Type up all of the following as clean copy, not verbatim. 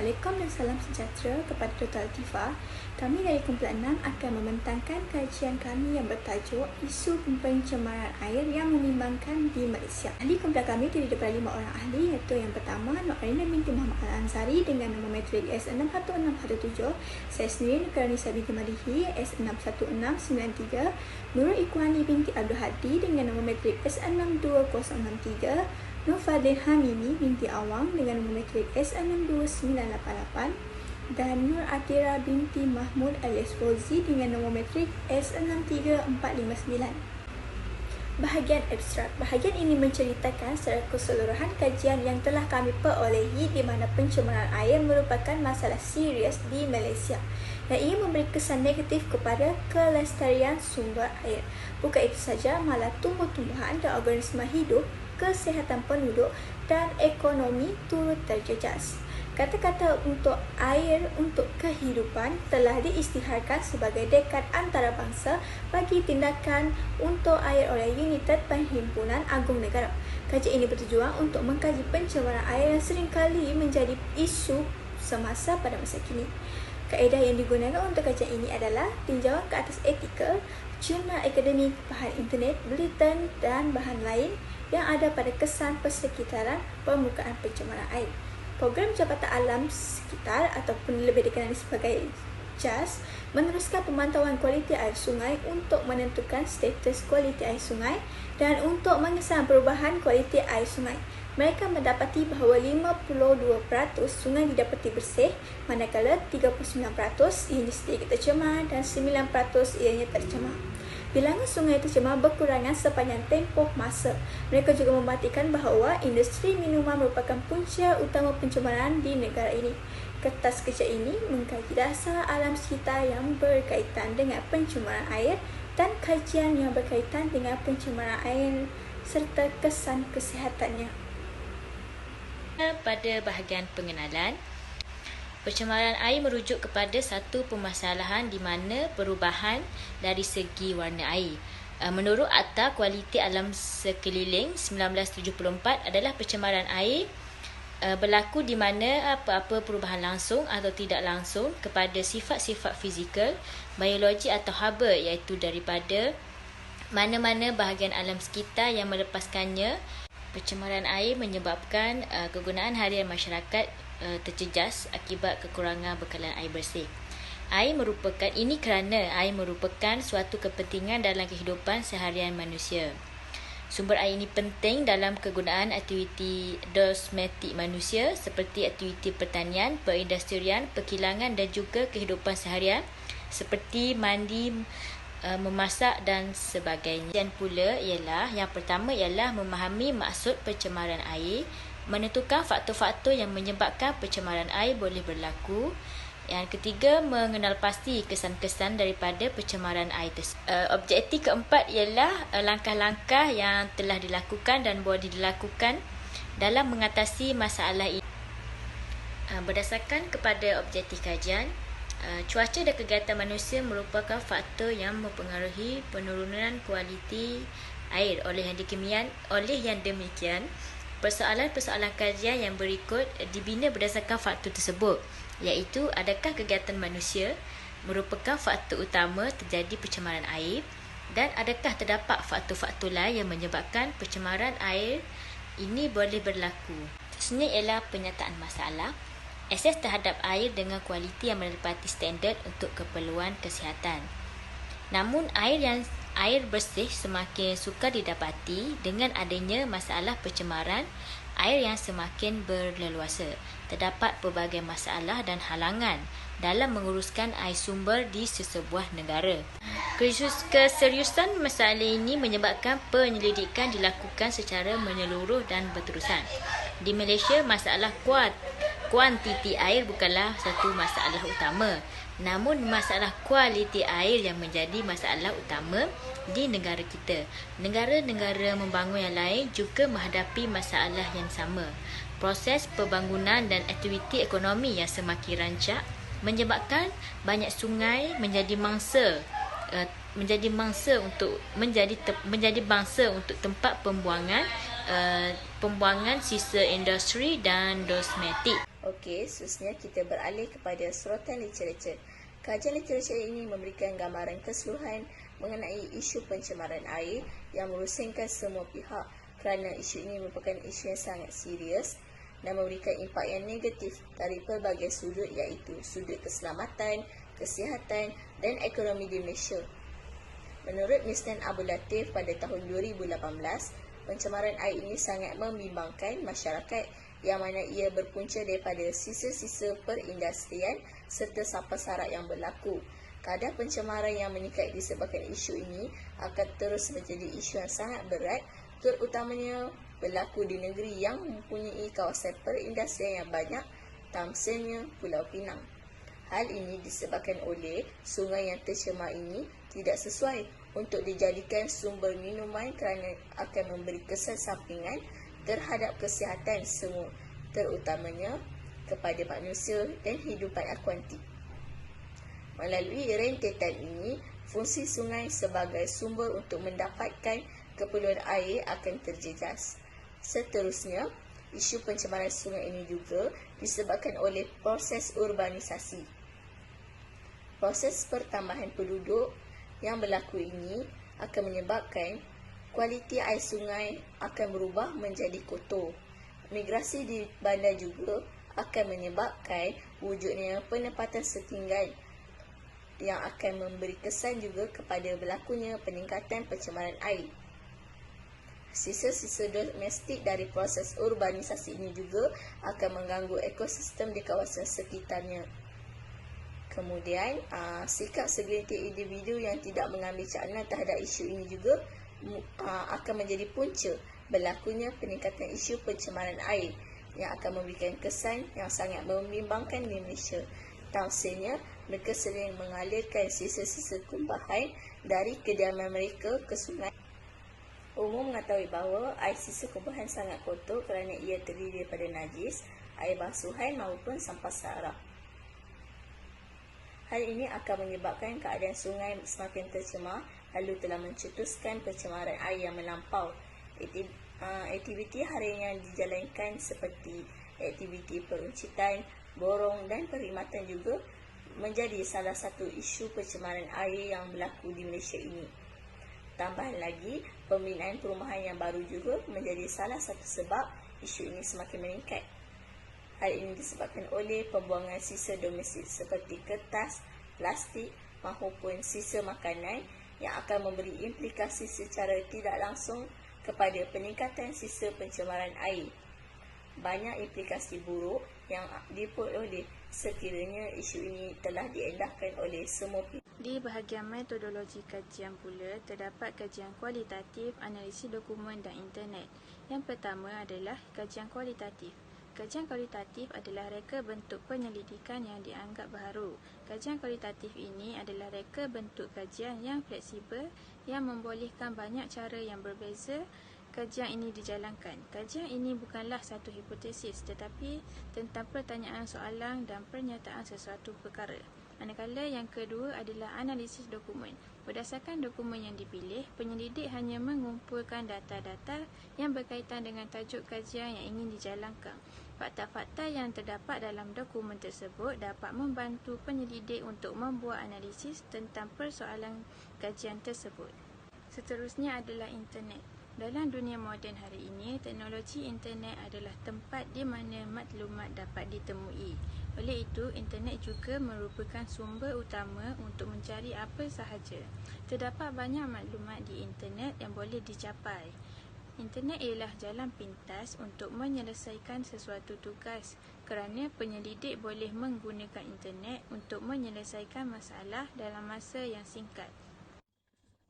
Assalamualaikum dan salam sejahtera kepada Dr. Latifah. Kami dari kumpulan 6 akan membentangkan kajian kami yang bertajuk Isu Pencemaran Air yang Membimbangkan di Malaysia. Ahli kumpulan kami terdiri daripada 5 orang ahli, iaitu yang pertama Nur Arina binti Muhammad Al-Ansari dengan nombor matrik S61617, saya sendiri Nukaranisa binti Madihi S61693, Nurul Ikhwani binti Abdul Hadi dengan nombor matrik S62063, Nur Fadil Hamimi binti Awang dengan nombor matrik S62988 dan Nur Atira binti Mahmud alias Rozi dengan nombor matrik S63459. Bahagian abstrak. Bahagian ini menceritakan secara keseluruhan kajian yang telah kami perolehi di mana pencemaran air merupakan masalah serius di Malaysia dan ia memberi kesan negatif kepada kelestarian sumber air. Bukan itu saja, malah tumbuh-tumbuhan dan organisma hidup, kesihatan penduduk dan ekonomi turut terjejas. Kata-kata untuk air untuk kehidupan telah diisytiharkan sebagai dekad antarabangsa bagi tindakan untuk air oleh United Perhimpunan Agung Negara. Kajian ini bertujuan untuk mengkaji pencemaran air yang seringkali menjadi isu semasa pada masa kini. Kaedah yang digunakan untuk kajian ini adalah tinjauan ke atas artikel, jurnal akademik, bahan internet, bulletin dan bahan lain yang ada pada kesan persekitaran permukaan pencemaran air. Program Jabatan Alam Sekitar ataupun lebih dikenali sebagai JAS meneruskan pemantauan kualiti air sungai untuk menentukan status kualiti air sungai dan untuk mengesan perubahan kualiti air sungai. Mereka mendapati bahawa 52% sungai didapati bersih, manakala 39% ianya sedikit tercemar dan 9% ianya tercemar. Bilangan sungai tercemar berkurangan sepanjang tempoh masa. Mereka juga mematikan bahawa industri minuman merupakan punca utama pencemaran di negara ini. Kertas kerja ini mengkaji dasar alam sekitar yang berkaitan dengan pencemaran air dan kajian yang berkaitan dengan pencemaran air serta kesan kesihatannya. Pada bahagian pengenalan, pencemaran air merujuk kepada satu permasalahan di mana perubahan dari segi warna air. Menurut Akta Kualiti Alam Sekeliling 1974 adalah pencemaran air berlaku di mana apa-apa perubahan langsung atau tidak langsung kepada sifat-sifat fizikal, biologi atau haba, iaitu daripada mana-mana bahagian alam sekitar yang melepaskannya. Pencemaran air menyebabkan kegunaan harian masyarakat terjejas akibat kekurangan bekalan air bersih. Ini kerana air merupakan suatu kepentingan dalam kehidupan seharian manusia. Sumber air ini penting dalam kegunaan aktiviti domestik manusia seperti aktiviti pertanian, perindustrian, perkilangan dan juga kehidupan seharian seperti mandi, memasak dan sebagainya. Dan pula ialah yang pertama ialah memahami maksud pencemaran air, menentukan faktor-faktor yang menyebabkan pencemaran air boleh berlaku. Yang ketiga, mengenal pasti kesan-kesan daripada pencemaran air tersebut. Objektif keempat ialah langkah-langkah yang telah dilakukan dan boleh dilakukan dalam mengatasi masalah ini. Berdasarkan kepada objektif kajian, cuaca dan kegiatan manusia merupakan faktor yang mempengaruhi penurunan kualiti air. Oleh yang demikian, persoalan-persoalan kajian yang berikut dibina berdasarkan faktor tersebut, iaitu adakah kegiatan manusia merupakan faktor utama terjadi pencemaran air dan adakah terdapat faktor-faktor lain yang menyebabkan pencemaran air ini boleh berlaku. Seterusnya ialah penyataan masalah. Akses terhadap air dengan kualiti yang menepati standard untuk keperluan kesihatan. Namun air bersih semakin sukar didapati dengan adanya masalah pencemaran air yang semakin berleluasa. Terdapat pelbagai masalah dan halangan dalam menguruskan air sumber di sesebuah negara. Keseriusan masalah ini menyebabkan penyelidikan dilakukan secara menyeluruh dan berterusan. Di Malaysia, masalah kuantiti air bukanlah satu masalah utama, namun masalah kualiti air yang menjadi masalah utama di negara kita. Negara-negara membangun yang lain juga menghadapi masalah yang sama. Proses pembangunan dan aktiviti ekonomi yang semakin rancak menyebabkan banyak sungai menjadi bangsa untuk tempat pembuangan sisa industri dan domestik. Okey, seterusnya kita beralih kepada sorotan literatur. Kajian literatur ini memberikan gambaran keseluruhan mengenai isu pencemaran air yang merusingkan semua pihak kerana isu ini merupakan isu yang sangat serius dan memberikan impak yang negatif dari pelbagai sudut iaitu sudut keselamatan, kesihatan dan ekonomi di Malaysia. Menurut Mr. Abu Latif pada tahun 2018, pencemaran air ini sangat membimbangkan masyarakat yang mana ia berpunca daripada sisa-sisa perindustrian serta sampah sarak yang berlaku. Kadar pencemaran yang meningkat disebabkan isu ini akan terus menjadi isu yang sangat berat, terutamanya berlaku di negeri yang mempunyai kawasan perindustrian yang banyak, tamsanya Pulau Pinang. Hal ini disebabkan oleh sungai yang tercemar ini tidak sesuai untuk dijadikan sumber minuman kerana akan memberi kesan sampingan terhadap kesihatan semua, terutamanya kepada manusia dan hidupan akuatik. Melalui rentetan ini, fungsi sungai sebagai sumber untuk mendapatkan keperluan air akan terjejas. Seterusnya, isu pencemaran sungai ini juga disebabkan oleh proses urbanisasi. Proses pertambahan penduduk yang berlaku ini akan menyebabkan kualiti air sungai akan berubah menjadi kotor. Migrasi di bandar juga akan menyebabkan wujudnya penempatan setinggal yang akan memberi kesan juga kepada berlakunya peningkatan pencemaran air. Sisa-sisa domestik dari proses urbanisasi ini juga akan mengganggu ekosistem di kawasan sekitarnya. Kemudian, sikap segelintir individu yang tidak mengambil cakna terhadap isu ini juga akan menjadi punca berlakunya peningkatan isu pencemaran air yang akan memberikan kesan yang sangat membimbangkan di Malaysia. Tausiahnya, mereka sering mengalirkan sisa-sisa kumbahan dari kediaman mereka ke sungai. Umum mengetahui bahawa air sisa kumbahan sangat kotor kerana ia terdiri daripada najis, air basuhan maupun sampah sarak. Hal ini akan menyebabkan keadaan sungai semakin tercemar lalu telah mencetuskan pencemaran air yang melampau. Aktiviti harian yang dijalankan seperti aktiviti peruncitan, borong dan perkhidmatan juga menjadi salah satu isu pencemaran air yang berlaku di Malaysia ini. Tambahan lagi, pembinaan perumahan yang baru juga menjadi salah satu sebab isu ini semakin meningkat. Hal ini disebabkan oleh pembuangan sisa domestik seperti kertas, plastik maupun sisa makanan yang akan memberi implikasi secara tidak langsung kepada peningkatan sisa pencemaran air. Banyak implikasi buruk yang diperoleh sekiranya isu ini telah diendahkan oleh semua pihak. Di bahagian metodologi kajian pula, terdapat kajian kualitatif, analisis dokumen dan internet. Yang pertama adalah kajian kualitatif. Kajian kualitatif adalah reka bentuk penyelidikan yang dianggap baharu. Kajian kualitatif ini adalah reka bentuk kajian yang fleksibel yang membolehkan banyak cara yang berbeza kajian ini dijalankan. Kajian ini bukanlah satu hipotesis tetapi tentang pertanyaan soalan dan pernyataan sesuatu perkara. Manakala yang kedua adalah analisis dokumen. Berdasarkan dokumen yang dipilih, penyelidik hanya mengumpulkan data-data yang berkaitan dengan tajuk kajian yang ingin dijalankan. Fakta-fakta yang terdapat dalam dokumen tersebut dapat membantu penyelidik untuk membuat analisis tentang persoalan kajian tersebut. Seterusnya adalah internet. Dalam dunia moden hari ini, teknologi internet adalah tempat di mana maklumat dapat ditemui. Oleh itu, internet juga merupakan sumber utama untuk mencari apa sahaja. Terdapat banyak maklumat di internet yang boleh dicapai. Internet ialah jalan pintas untuk menyelesaikan sesuatu tugas kerana penyelidik boleh menggunakan internet untuk menyelesaikan masalah dalam masa yang singkat.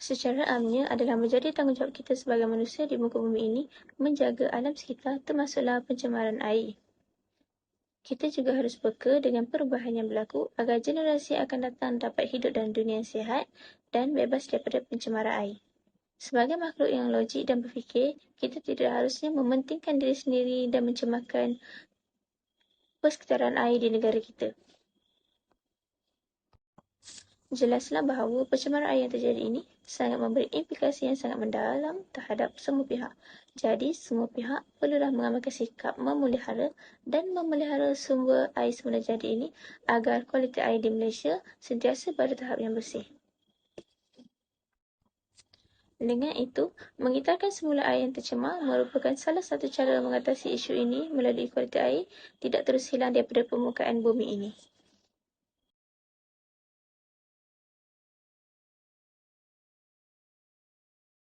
Secara amnya adalah menjadi tanggungjawab kita sebagai manusia di muka bumi ini menjaga alam sekitar termasuklah pencemaran air. Kita juga harus peka dengan perubahan yang berlaku agar generasi akan datang dapat hidup dalam dunia yang sihat dan bebas daripada pencemaran air. Sebagai makhluk yang logik dan berfikir, kita tidak harusnya mementingkan diri sendiri dan mencemarkan persekitaran air di negara kita. Jelaslah bahawa pencemaran air yang terjadi ini sangat memberi implikasi yang sangat mendalam terhadap semua pihak. Jadi, semua pihak perlulah mengamalkan sikap memelihara dan memelihara sumber air semula jadi ini agar kualiti air di Malaysia sentiasa pada tahap yang bersih. Dengan itu, mengitarkan semula air yang tercemar merupakan salah satu cara mengatasi isu ini melalui kualiti air tidak terus hilang daripada permukaan bumi ini.